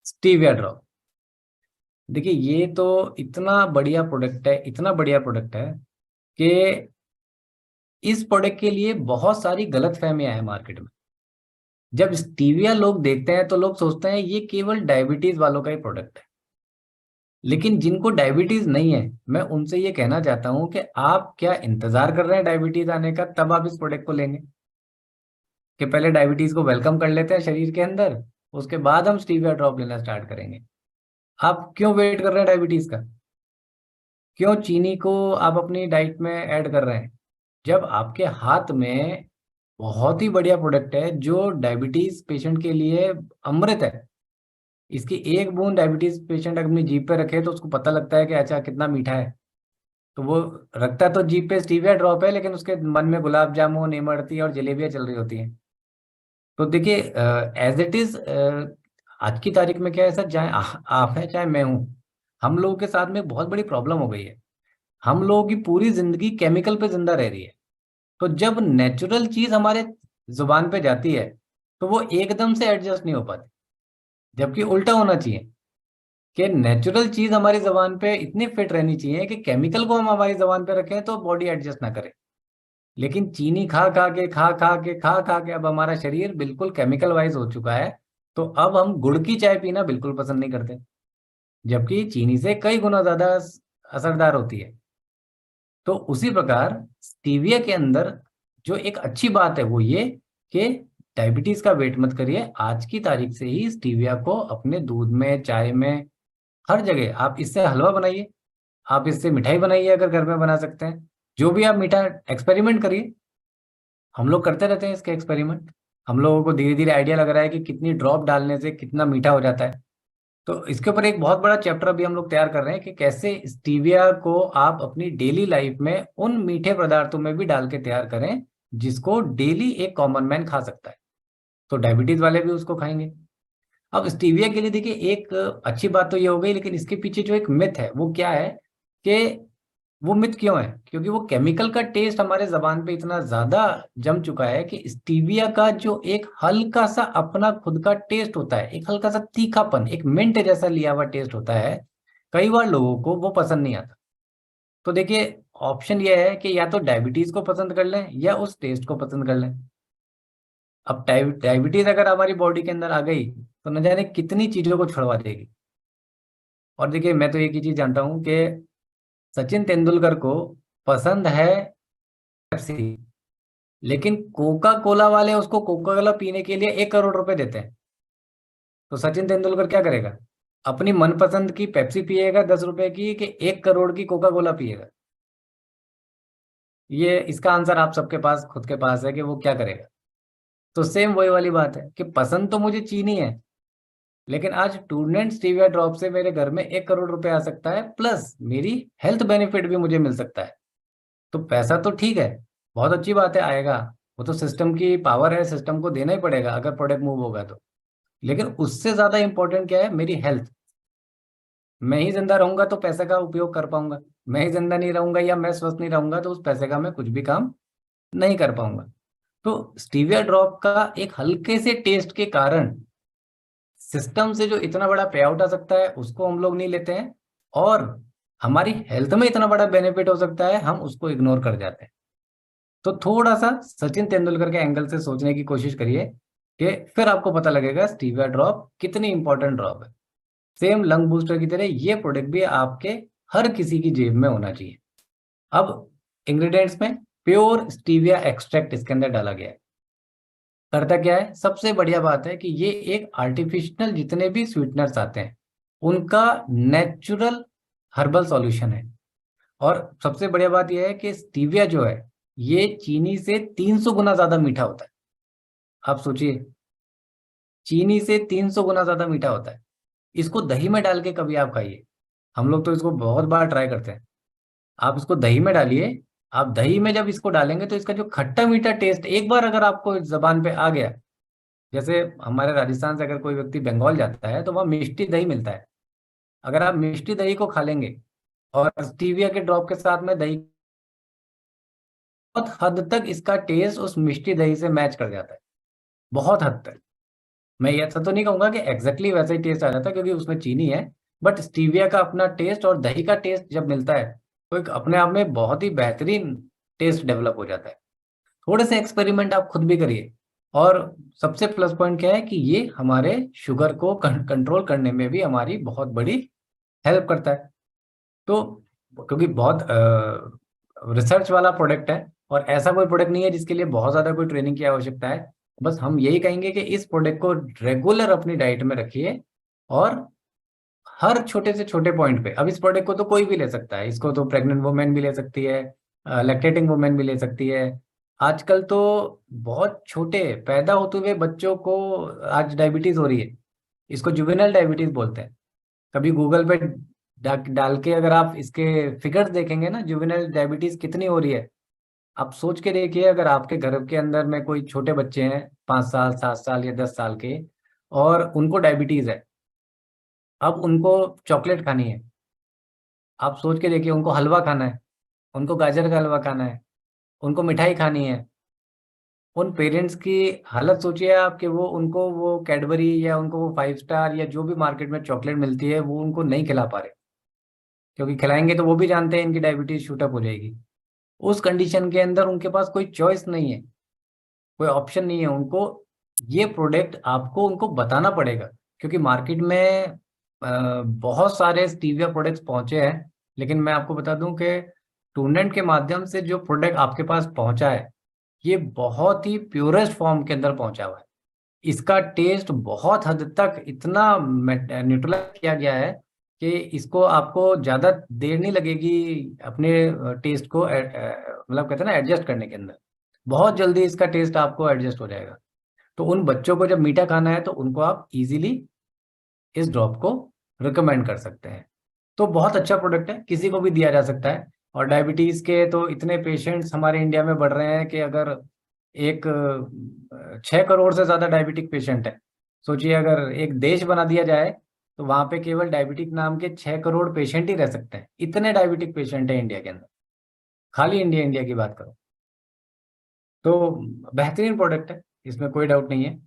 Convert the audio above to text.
Stevia drop. देखिए ये तो इतना बढ़िया प्रोडक्ट है, इतना बढ़िया प्रोडक्ट है कि इस प्रोडक्ट के लिए बहुत सारी गलत फहमियां हैं मार्केट में। जब स्टीविया लोग देखते हैं तो लोग सोचते हैं ये केवल डायबिटीज वालों का ही प्रोडक्ट है। लेकिन जिनको डायबिटीज नहीं है, मैं उनसे ये कहना चाहता हूं कि आप क्या इंतजार कर रहे हैं डायबिटीज आने का, तब आप इस प्रोडक्ट को लेंगे? कि पहले डायबिटीज को वेलकम कर लेते हैं शरीर के अंदर, उसके बाद हम स्टीविया ड्रॉप लेना स्टार्ट करेंगे। आप क्यों वेट कर रहे हैं डायबिटीज का? क्यों चीनी को आप अपनी डाइट में ऐड कर रहे हैं, जब आपके हाथ में बहुत ही बढ़िया प्रोडक्ट है जो डायबिटीज पेशेंट के लिए अमृत है। इसकी एक बूंद डायबिटीज पेशेंट अपनी जीभ पे रखे तो उसको पता लगता है कि अच्छा कितना मीठा है। तो वो रखता तो जीभ पे स्टीविया ड्रॉप है, लेकिन उसके मन में गुलाब जामुन, इमरती और जलेबियां चल रही होती हैं। तो देखिए एज इट इज, आज की तारीख में क्या है सर, चाहे आप हैं चाहे मैं हूँ, हम लोगों के साथ में एक बहुत बड़ी प्रॉब्लम हो गई है। हम लोगों की पूरी जिंदगी केमिकल पे जिंदा रह रही है। तो जब नेचुरल चीज हमारे जुबान पे जाती है तो वो एकदम से एडजस्ट नहीं हो पाती। जबकि उल्टा होना चाहिए कि नेचुरल चीज हमारी जबान पे इतनी फिट रहनी चाहिए कि केमिकल को हम हमारी जबान पे रखें तो बॉडी एडजस्ट ना करे। लेकिन चीनी खा खा के अब हमारा शरीर बिल्कुल केमिकल वाइज हो चुका है। तो अब हम गुड़ की चाय पीना बिल्कुल पसंद नहीं करते, जबकि चीनी से कई गुना ज्यादा असरदार होती है। तो उसी प्रकार स्टीविया के अंदर जो एक अच्छी बात है वो ये कि डायबिटीज का वेट मत करिए। आज की तारीख से ही स्टीविया को अपने दूध में, चाय में, हर जगह आप इससे हलवा बनाइए, आप इससे मिठाई बनाइए अगर घर में बना सकते हैं। जो भी आप मीठा एक्सपेरिमेंट करिए। हम लोग करते रहते हैं इसके एक्सपेरिमेंट। हम लोगों को धीरे धीरे आइडिया लग रहा है कि कितनी ड्रॉप डालने से कितना मीठा हो जाता है। तो इसके ऊपर एक बहुत बड़ा चैप्टर अभी हम लोग तैयार कर रहे हैं कि कैसे स्टीविया को आप अपनी डेली लाइफ में उन मीठे पदार्थों में भी डाल के तैयार करें जिसको डेली एक कॉमन मैन खा सकता है। तो डायबिटीज वाले भी उसको खाएंगे। अब स्टीविया के लिए देखिए एक अच्छी बात तो ये हो गई, लेकिन इसके पीछे जो एक मिथ है वो क्या है कि वो मिथ क्यों है, क्योंकि वो केमिकल का टेस्ट हमारे जबान पे इतना ज्यादा जम चुका है कि स्टीविया का जो एक हल्का सा अपना खुद का टेस्ट होता है, एक हल्का सा तीखापन, एक मिंट जैसा लिया हुआ टेस्ट होता है, कई बार लोगों को वो पसंद नहीं आता। तो देखिए ऑप्शन ये है कि या तो डायबिटीज को पसंद कर लें या उस टेस्ट को पसंद कर लें। अब डायबिटीज अगर हमारी बॉडी के अंदर आ गई तो न जाने कितनी चीजों को छुड़वा देगी। और देखिए मैं तो एक ही चीज जानता हूँ कि सचिन तेंदुलकर को पसंद है पेप्सी, लेकिन कोका कोला वाले उसको कोका कोला पीने के लिए 1 करोड़ रुपए देते हैं। तो सचिन तेंदुलकर क्या करेगा? अपनी मनपसंद की पेप्सी पिएगा 10 रुपए की, कि 1 करोड़ की कोका कोला पिएगा? ये इसका आंसर आप सबके पास, खुद के पास है कि वो क्या करेगा। तो सेम वही वाली बात है कि पसंद तो मुझे चीनी है, लेकिन आज टूर्नामेंट स्टीविया ड्रॉप से मेरे घर में 1 करोड़ रुपए आ सकता है, प्लस मेरी हेल्थ बेनिफिट भी मुझे मिल सकता है। तो पैसा तो ठीक है, बहुत अच्छी बात है, आएगा। वो तो सिस्टम की पावर है, सिस्टम को देना ही पड़ेगा अगर प्रोडक्ट मूव होगा तो। लेकिन उससे ज्यादा इंपॉर्टेंट क्या है? मेरी हेल्थ। मैं ही जिंदा रहूंगा तो पैसे का उपयोग कर पाऊंगा। मैं ही जिंदा नहीं रहूंगा या मैं स्वस्थ नहीं रहूंगा तो उस पैसे का मैं कुछ भी काम नहीं कर पाऊंगा। तो स्टीविया ड्रॉप का एक हल्के से टेस्ट के कारण सिस्टम से जो इतना बड़ा पे आउट आ सकता है उसको हम लोग नहीं लेते हैं, और हमारी हेल्थ में इतना बड़ा बेनिफिट हो सकता है हम उसको इग्नोर कर जाते हैं। तो थोड़ा सा सचिन तेंदुलकर के एंगल से सोचने की कोशिश करिए कि फिर आपको पता लगेगा स्टीविया ड्रॉप कितनी इंपॉर्टेंट ड्रॉप है। सेम लंग बूस्टर की तरह ये प्रोडक्ट भी आपके हर किसी की जेब में होना चाहिए। अब इंग्रेडिएंट्स में प्योर स्टीविया एक्सट्रैक्ट इसके अंदर डाला गया है। करता क्या है, सबसे बढ़िया बात है कि ये एक आर्टिफिशियल जितने भी स्वीटनर्स आते हैं उनका नेचुरल हर्बल सॉल्यूशन है। और सबसे बढ़िया बात यह है कि स्टीविया जो है ये चीनी से 300 गुना ज्यादा मीठा होता है। आप सोचिए, चीनी से 300 गुना ज्यादा मीठा होता है। इसको दही में डाल के कभी आप खाइए। हम लोग तो इसको बहुत बार ट्राई करते हैं। आप इसको दही में डालिए। आप दही में जब इसको डालेंगे तो इसका जो खट्टा मीठा टेस्ट एक बार अगर आपको जबान पे आ गया, जैसे हमारे राजस्थान से अगर कोई व्यक्ति बंगाल जाता है तो वहाँ मिष्टी दही मिलता है। अगर आप मिष्टी दही को खा लेंगे और स्टीविया के ड्रॉप के साथ में दही, बहुत हद तक इसका टेस्ट उस मिष्टी दही से मैच कर जाता है, बहुत हद तक। मैं ऐसा तो नहीं कहूंगा कि एग्जैक्टली वैसा ही टेस्ट आ जाता क्योंकि उसमें चीनी है, बट स्टीविया का अपना टेस्ट और दही का टेस्ट जब मिलता है तो एक अपने आप में बहुत ही बेहतरीन टेस्ट डेवलप हो जाता है। थोड़े से एक्सपेरिमेंट आप खुद भी करिए। और सबसे प्लस पॉइंट क्या है कि ये हमारे शुगर को कंट्रोल करने में भी हमारी बहुत बड़ी हेल्प करता है। तो क्योंकि बहुत रिसर्च वाला प्रोडक्ट है और ऐसा कोई प्रोडक्ट नहीं है जिसके लिए बहुत ज़्यादा कोई ट्रेनिंग की आवश्यकता है। बस हम यही कहेंगे कि इस प्रोडक्ट को रेगुलर अपनी डाइट में रखिए। और हर छोटे से छोटे पॉइंट पे, अब इस प्रोडक्ट को तो कोई भी ले सकता है, इसको तो प्रेग्नेंट वुमेन भी ले सकती है, लैक्टेटिंग वुमेन भी ले सकती है। आजकल तो बहुत छोटे पैदा होते हुए बच्चों को आज डायबिटीज हो रही है। इसको जुवेनाइल डायबिटीज बोलते हैं। कभी गूगल पे डाल के अगर आप इसके फिगर्स देखेंगे ना, जुवेनाइल डायबिटीज कितनी हो रही है, आप सोच के देखिए। अगर आपके घर के अंदर में कोई छोटे बच्चे हैं, 5 साल 7 साल या 10 साल के, और उनको डायबिटीज है, अब उनको चॉकलेट खानी है, आप सोच के देखिए, उनको हलवा खाना है, उनको गाजर का हलवा खाना है, उनको मिठाई खानी है, उन पेरेंट्स की हालत सोचिए आप कि वो उनको वो कैडबरी या उनको वो 5 स्टार या जो भी मार्केट में चॉकलेट मिलती है वो उनको नहीं खिला पा रहे, क्योंकि खिलाएंगे तो वो भी जानते हैं इनकी डायबिटीज शूटअप हो जाएगी। उस कंडीशन के अंदर उनके पास कोई चॉइस नहीं है, कोई ऑप्शन नहीं है उनको। ये प्रोडक्ट आपको उनको बताना पड़ेगा, क्योंकि मार्केट में बहुत सारे स्टीविया प्रोडक्ट्स पहुंचे हैं। लेकिन मैं आपको बता दूं कि टूर्नामेंट के माध्यम से जो प्रोडक्ट आपके पास पहुंचा है, ये बहुत ही प्योरेस्ट फॉर्म के अंदर पहुंचा हुआ है। इसका टेस्ट बहुत हद तक इतना न्यूट्रलाइज किया गया है कि इसको आपको ज़्यादा देर नहीं लगेगी अपने टेस्ट को मतलब कहते हैं ना एडजस्ट करने के अंदर। बहुत जल्दी इसका टेस्ट आपको एडजस्ट हो जाएगा। तो उन बच्चों को जब मीठा खाना है तो उनको आप इजीली इस ड्रॉप को रिकमेंड कर सकते हैं। तो बहुत अच्छा प्रोडक्ट है, किसी को भी दिया जा सकता है। और डायबिटीज के तो इतने पेशेंट्स हमारे इंडिया में बढ़ रहे हैं कि अगर एक 6 करोड़ से ज्यादा डायबिटिक पेशेंट है। सोचिए अगर एक देश बना दिया जाए तो वहां पे केवल डायबिटिक नाम के 6 करोड़ पेशेंट ही रह सकते हैं। इतने डायबिटिक पेशेंट है इंडिया के अंदर, खाली इंडिया इंडिया की बात करो तो। बेहतरीन प्रोडक्ट है, इसमें कोई डाउट नहीं है।